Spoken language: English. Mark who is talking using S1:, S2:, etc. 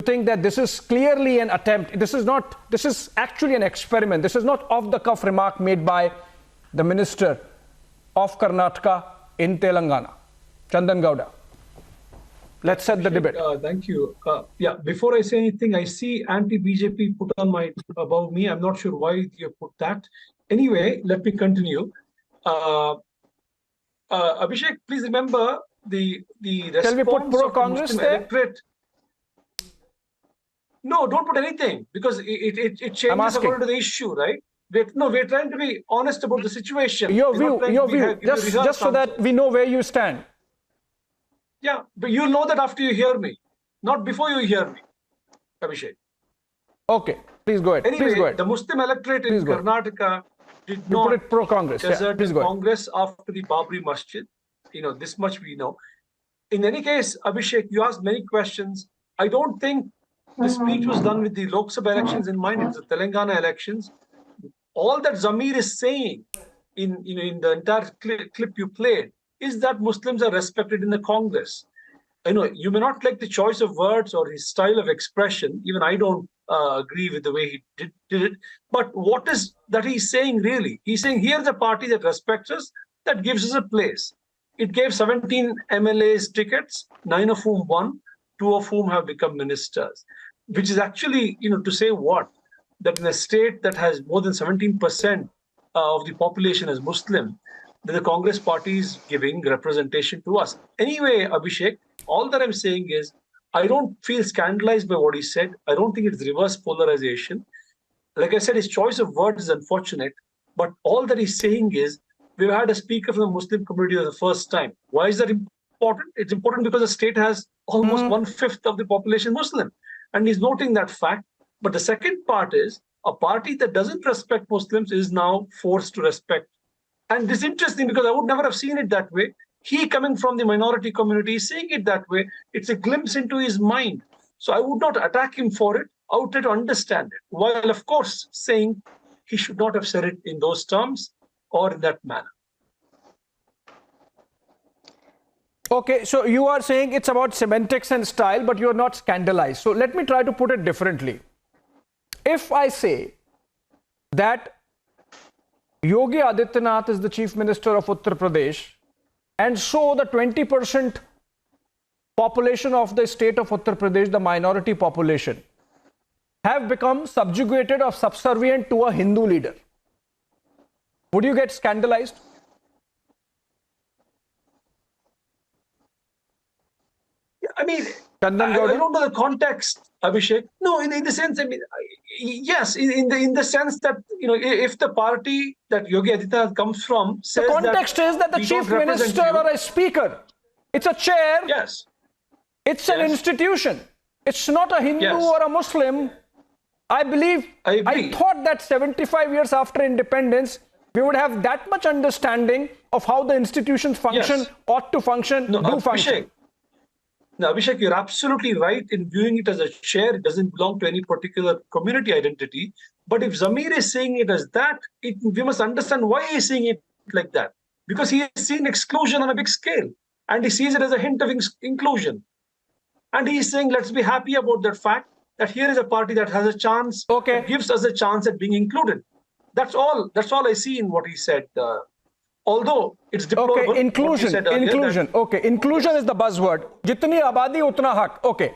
S1: think that this is clearly an attempt? This is actually an experiment. This is not off-the-cuff remark made by the Minister of Karnataka in Telangana, Chandan Gowda. Let's set the debate.
S2: Thank you. Yeah, before I say anything, I see anti-BJP put on my above me. I'm not sure why you put that. Anyway, let me continue. Abhishek, please remember the response.
S1: Shall we put pro-Congress there?
S2: Electorate. No, don't put anything, because it changes according to the issue, right? We're trying to be honest about the situation.
S1: Your view, just so that we know where you stand.
S2: Yeah, but you'll know that after you hear me, not before you hear me, Abhishek.
S1: Okay, please go ahead.
S2: Anyway,
S1: please go ahead.
S2: The Muslim electorate in Karnataka did not
S1: put it pro-Congress.
S2: desert
S1: the
S2: Congress after the Babri Masjid. This much we know. In any case, Abhishek, you asked many questions. I don't think the speech was done with the Lok Sabha elections in mind. It's the Telangana elections. All that Zamir is saying in the entire clip you played is that Muslims are respected in the Congress. You may not like the choice of words or his style of expression. Even I don't agree with the way he did it. But what is that he's saying really? He's saying here's a party that respects us, that gives us a place. It gave 17 MLAs tickets, 9 of whom won, 2 of whom have become ministers. Which is actually, to say what? That in a state that has more than 17% of the population as Muslim, that the Congress party is giving representation to us. Anyway, Abhishek, all that I'm saying is, I don't feel scandalized by what he said. I don't think it's reverse polarization. Like I said, his choice of words is unfortunate, but all that he's saying is, we've had a speaker from the Muslim community for the first time. Why is that important? It's important because the state has almost 1/5 of the population Muslim. And he's noting that fact. But the second part is, a party that doesn't respect Muslims is now forced to respect. And this is interesting because I would never have seen it that way. He, coming from the minority community, is seeing it that way. It's a glimpse into his mind. So I would not attack him for it. I would try to understand it. While, of course, saying he should not have said it in those terms or in that manner.
S1: Okay, so you are saying it's about semantics and style, but you're not scandalized. So let me try to put it differently. If I say that Yogi Adityanath is the Chief Minister of Uttar Pradesh, and so the 20% population of the state of Uttar Pradesh, the minority population, have become subjugated or subservient to a Hindu leader, would you get scandalized?
S2: I mean, I don't know the context, Abhishek. No, in the sense, yes, in the sense that, if the party that Yogi Adityanath comes from says
S1: the context is that the chief minister or a speaker, it's a chair.
S2: Yes.
S1: It's an institution. It's not a Hindu or a Muslim. I thought that 75 years after independence, we would have that much understanding of how the institutions function, ought to function, function.
S2: Now, Abhishek, you're absolutely right in viewing it as a chair. It doesn't belong to any particular community identity. But if Zamir is saying it as that, we must understand why he's saying it like that. Because he has seen exclusion on a big scale. And he sees it as a hint of inclusion. And he's saying, let's be happy about that fact that here is a party that has a chance, that gives us a chance at being included. That's all I see in what he said. Although it's deplorable.
S1: Okay, inclusion. Inclusion is the buzzword. Jitni abadi utna haq. Okay.